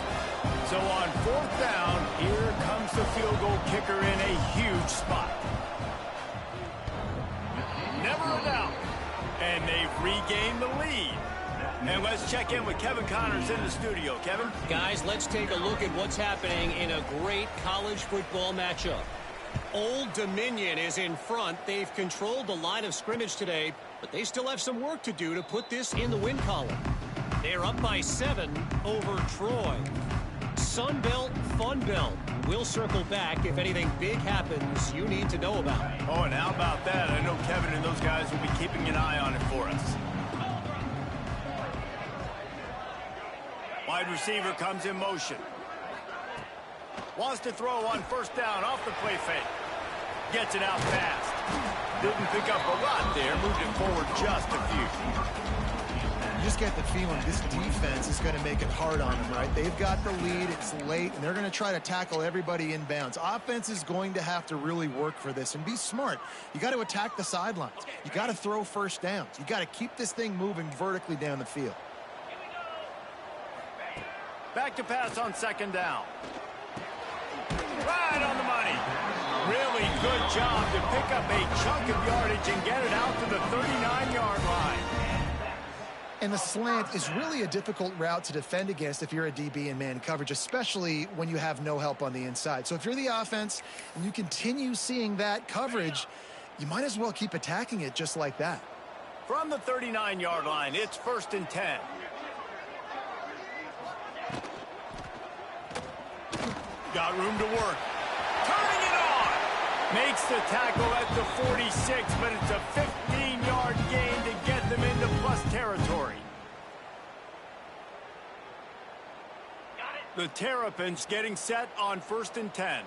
So on 4th down, here comes the field goal kicker in a huge spot. Never a doubt. And they've regained the lead. And let's check in with Kevin Connors in the studio. Kevin? Guys, let's take a look at what's happening in a great college football matchup. Old Dominion is in front. They've controlled the line of scrimmage today, but they still have some work to do to put this in the win column. They're up by 7 over Troy. Sun Belt, Fun Belt. We'll circle back if anything big happens you need to know about. Oh, and how about that? I know Kevin and those guys will be keeping an eye on it for us. Wide receiver comes in motion. Wants to throw on 1st down off the play fake. Gets it out fast. Didn't pick up a lot there. Moved it forward just a few. You just get the feeling this defense is going to make it hard on them, right? They've got the lead. It's late, and they're going to try to tackle everybody in bounds. Offense is going to have to really work for this and be smart. You got to attack the sidelines. You got to throw 1st downs. You got to keep this thing moving vertically down the field. Back to pass on 2nd down. Right on the money. Really good job to pick up a chunk of yardage and get it out to the 39-yard line. And the slant is really a difficult route to defend against if you're a DB in man coverage, especially when you have no help on the inside. So if you're the offense and you continue seeing that coverage, you might as well keep attacking it just like that. From the 39-yard line, it's 1st and 10. Got room to work. Turning it on. Makes the tackle at the 46, but it's a 15-yard gain to get them into plus territory. The Terrapins getting set on 1st and 10.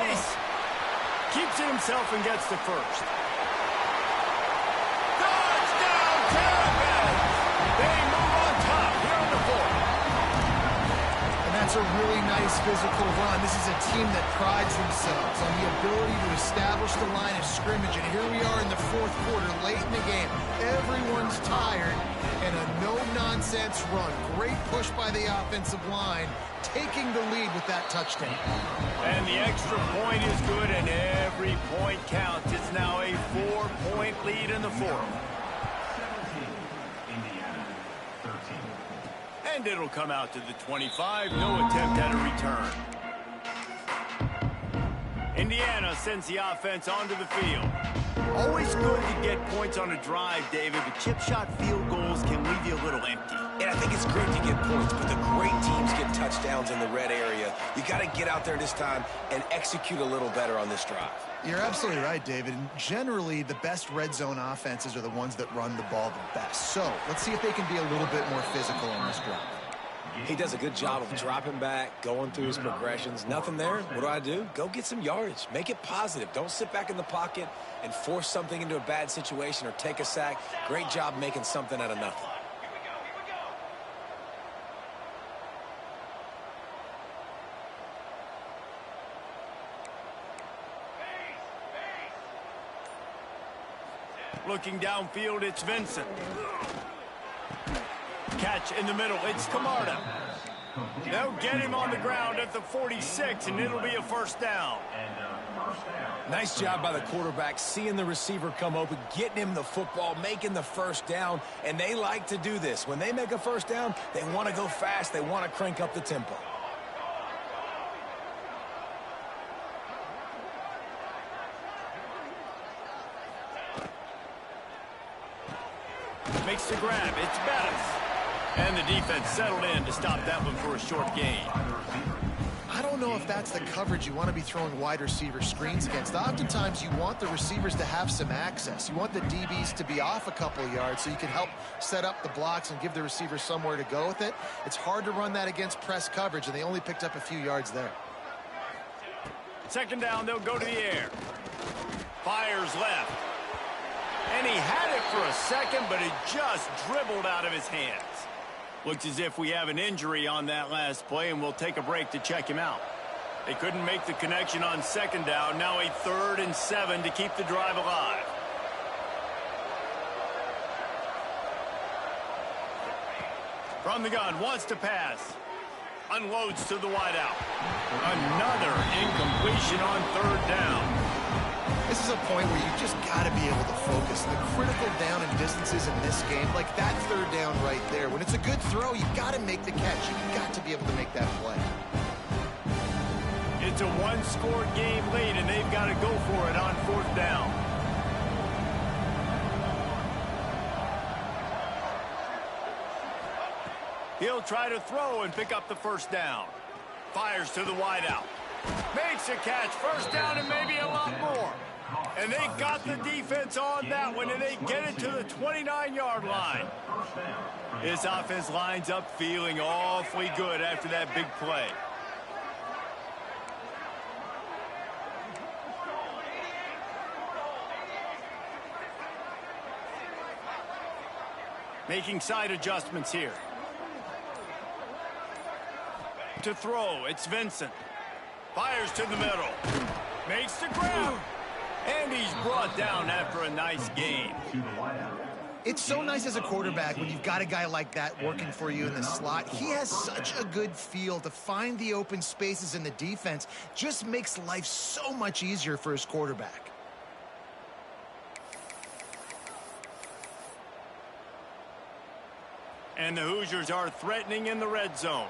Pace. Keeps it himself and gets the first. Touchdown, Terrapins! They move on top here in the fourth. And that's a really nice physical run. This is a team that prides themselves on the ability to establish the line of scrimmage. And here we are in the fourth quarter, late in the game. Everyone's tired, and a no-nonsense run. Great push by the offensive line, taking the lead with that touchdown. And the extra point is good, and every point counts. It's now a 4-point lead in the fourth. 17, Indiana, 13. And it'll come out to the 25. No attempt at a return. Indiana sends the offense onto the field. Always good to get points on a drive, David, but chip shot field goals can leave you a little empty. And I think it's great to get points, but the great teams get touchdowns in the red area. You got to get out there this time and execute a little better on this drive. You're absolutely right, David. And generally, the best red zone offenses are the ones that run the ball the best. So let's see if they can be a little bit more physical on this drive. He does a good job of dropping back, going through his progressions. Nothing there. What do? Go get some yardage. Make it positive. Don't sit back in the pocket and force something into a bad situation or take a sack. Great job making something out of nothing. Looking downfield, it's Vincent. Catch in the middle, it's Camarda. They'll get him on the ground at the 46, and it'll be a first down. Nice job by the quarterback, seeing the receiver come open, getting him the football, making the first down, and they like to do this. When they make a first down, they want to go fast, they want to crank up the tempo. Makes the grab, it's Bettis. And the defense settled in to stop that one for a short gain. I don't know if that's the coverage you want to be throwing wide receiver screens against. Oftentimes, you want the receivers to have some access. You want the DBs to be off a couple of yards so you can help set up the blocks and give the receiver somewhere to go with it. It's hard to run that against press coverage, and they only picked up a few yards there. Second down, they'll go to the air. Fires left. And he had it for a second, but it just dribbled out of his hands. Looks as if we have an injury on that last play, and we'll take a break to check him out. They couldn't make the connection on second down. Now a 3rd and 7 to keep the drive alive. From the gun, wants to pass. Unloads to the wideout. Another incompletion on 3rd down. This is a point where you just got to be able to focus. The critical down and distances in this game, like that 3rd down right there. When it's a good throw, you got to make the catch. You've got to be able to make that play. It's a one-score game lead, and they've got to go for it on 4th down. He'll try to throw and pick up the first down. Fires to the wideout. Makes a catch. First down and maybe a lot more. And they got the defense on that one, and they get it to the 29-yard line. This offense lines up feeling awfully good after that big play. Making side adjustments here. To throw, it's Vincent. Fires to the middle. Makes the grab. And he's brought down after a nice gain. It's so nice as a quarterback when you've got a guy like that working for you in the slot. He has such a good feel to find the open spaces in the defense. Just makes life so much easier for his quarterback. And the Hoosiers are threatening in the red zone.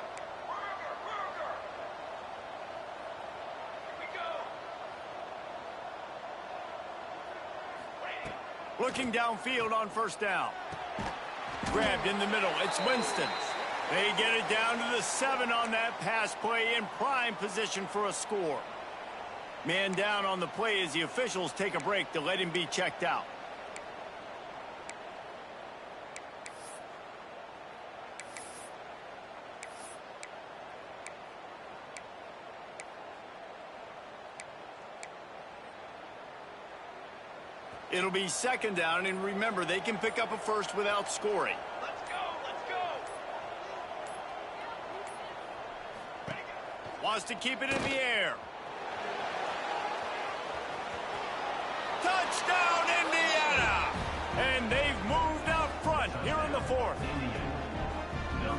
Looking downfield on first down. Grabbed in the middle. It's Winston. They get it down to the 7 on that pass play in prime position for a score. Man down on the play as the officials take a break to let him be checked out. It'll be second down, and remember, they can pick up a first without scoring. Let's go, let's go. Wants to keep it in the air. Touchdown, Indiana! And they've moved out front here in the fourth.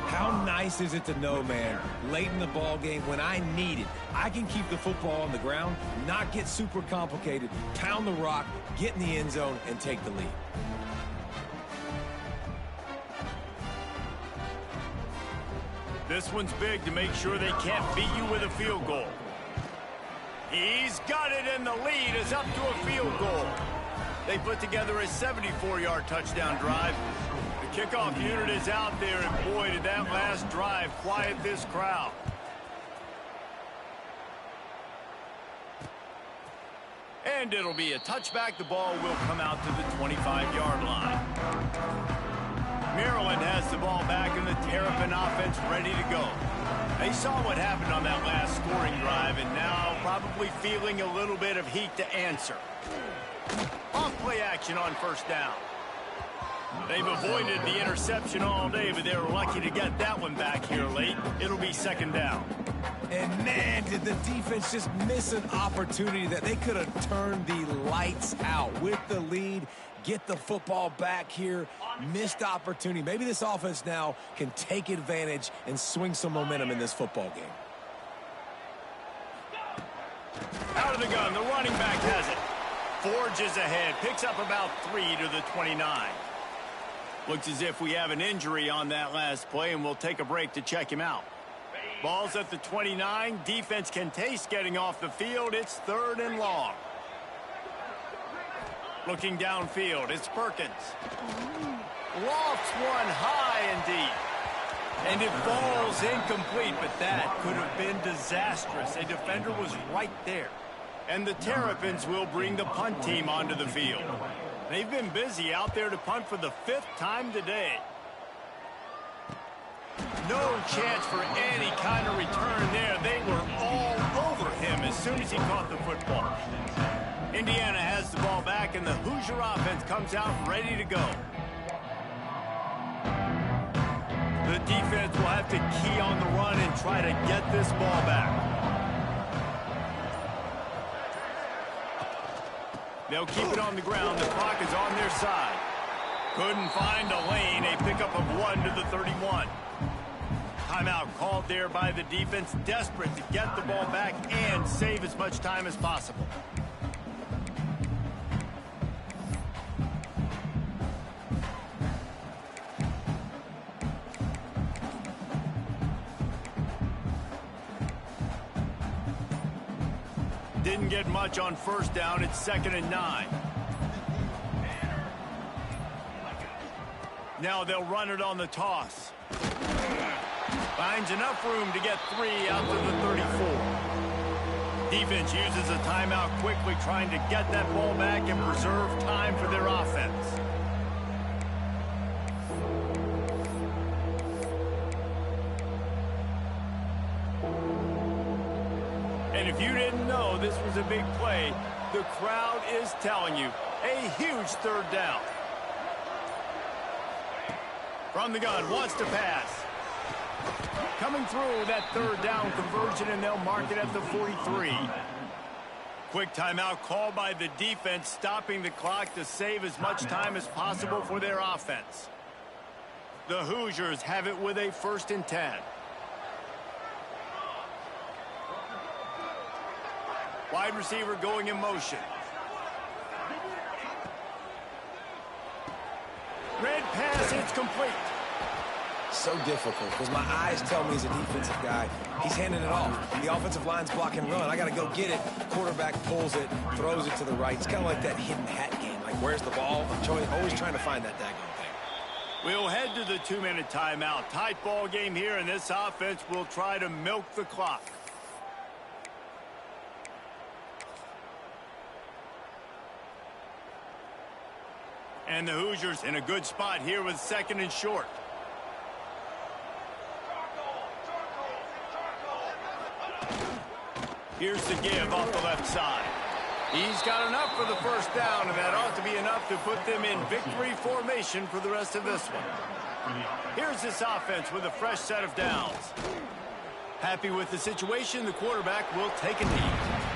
How nice is it to know, man, late in the ball game when I need it, I can keep the football on the ground, not get super complicated, pound the rock, get in the end zone, and take the lead. This one's big to make sure they can't beat you with a field goal. He's got it, and the lead is up to a field goal. They put together a 74-yard touchdown drive. The kickoff unit is out there, and boy, did that last drive quiet this crowd. And it'll be a touchback. The ball will come out to the 25-yard line. Maryland has the ball back, and the Terrapin offense ready to go. They saw what happened on that last scoring drive, and now probably feeling a little bit of heat to answer. Off-play action on first down. They've avoided the interception all day, but they were lucky to get that one back here late. It'll be second down. And, man, did the defense just miss an opportunity that they could have turned the lights out with the lead, get the football back here, missed opportunity. Maybe this offense now can take advantage and swing some momentum in this football game. Out of the gun, the running back has it. Forges ahead, picks up about 3 to the 29. Looks as if we have an injury on that last play, and we'll take a break to check him out. Ball's at the 29. Defense can taste getting off the field. It's third and long. Looking downfield, it's Perkins. Lofts one high and deep. And it falls incomplete, but that could have been disastrous. A defender was right there. And the Terrapins will bring the punt team onto the field. They've been busy out there to punt for the 5th time today. No chance for any kind of return there. They were all over him as soon as he caught the football. Indiana has the ball back, and the Hoosier offense comes out ready to go. The defense will have to key on the run and try to get this ball back. They'll keep it on the ground. The clock is on their side. Couldn't find a lane. A pickup of 1 to the 31. Timeout called there by the defense, desperate to get the ball back and save as much time as possible. Didn't get much on first down. It's 2nd and 9. Now they'll run it on the toss. Finds enough room to get 3 out to the 34. Defense uses a timeout quickly, trying to get that ball back and preserve time for their offense. And if you didn't know this was a big play, the crowd is telling you, a huge third down. From the gun, wants to pass. Coming through that third down conversion, and they'll mark it at the 43. Quick timeout called by the defense, stopping the clock to save as much time as possible for their offense. The Hoosiers have it with a 1st and 10. Wide receiver going in motion. Red pass, it's complete. So difficult because my eyes tell me he's a defensive guy. He's handing it off. The offensive line's blocking run. I got to go get it. Quarterback pulls it, throws it to the right. It's kind of like that hidden hat game. Like, where's the ball? I'm always trying to find that daggone thing. We'll head to the 2-minute timeout. Tight ball game here, and this offense will try to milk the clock. And the Hoosiers in a good spot here with 2nd and short. Here's the give off the left side. He's got enough for the first down, and that ought to be enough to put them in victory formation for the rest of this one. Here's this offense with a fresh set of downs. Happy with the situation, the quarterback will take a knee.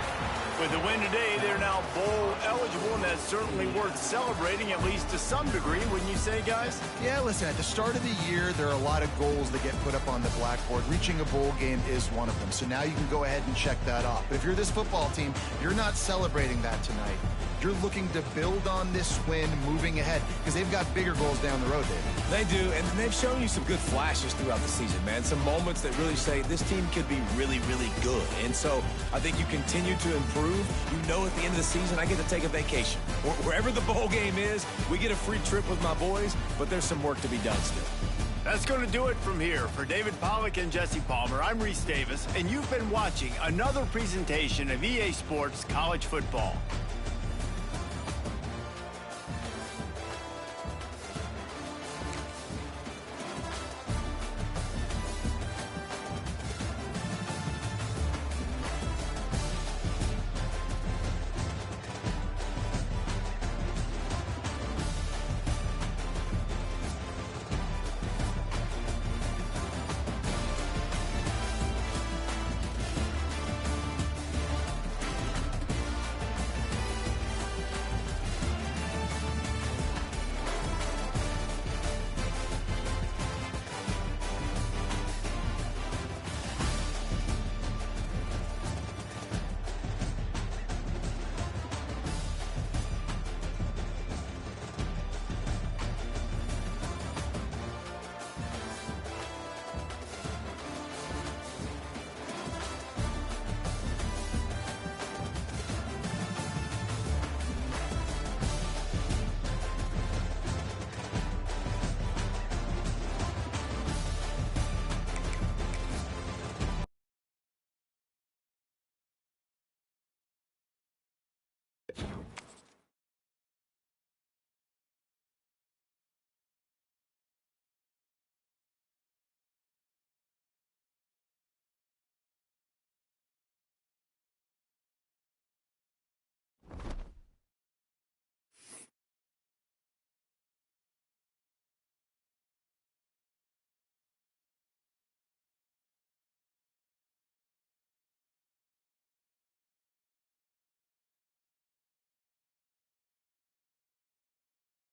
With the win today, they're now bowl eligible, and that's certainly worth celebrating, at least to some degree, wouldn't you say, guys? Yeah, listen, at the start of the year, there are a lot of goals that get put up on the blackboard. Reaching a bowl game is one of them, so now you can go ahead and check that off. But if you're this football team, you're not celebrating that tonight. You're looking to build on this win moving ahead because they've got bigger goals down the road, David. They do, and they've shown you some good flashes throughout the season, man. Some moments that really say this team could be really, really good. And so I think you continue to improve. You know at the end of the season, I get to take a vacation. Wherever the bowl game is, we get a free trip with my boys, but there's some work to be done still. That's going to do it from here. For David Pollack and Jesse Palmer, I'm Reese Davis, and you've been watching another presentation of EA Sports College Football.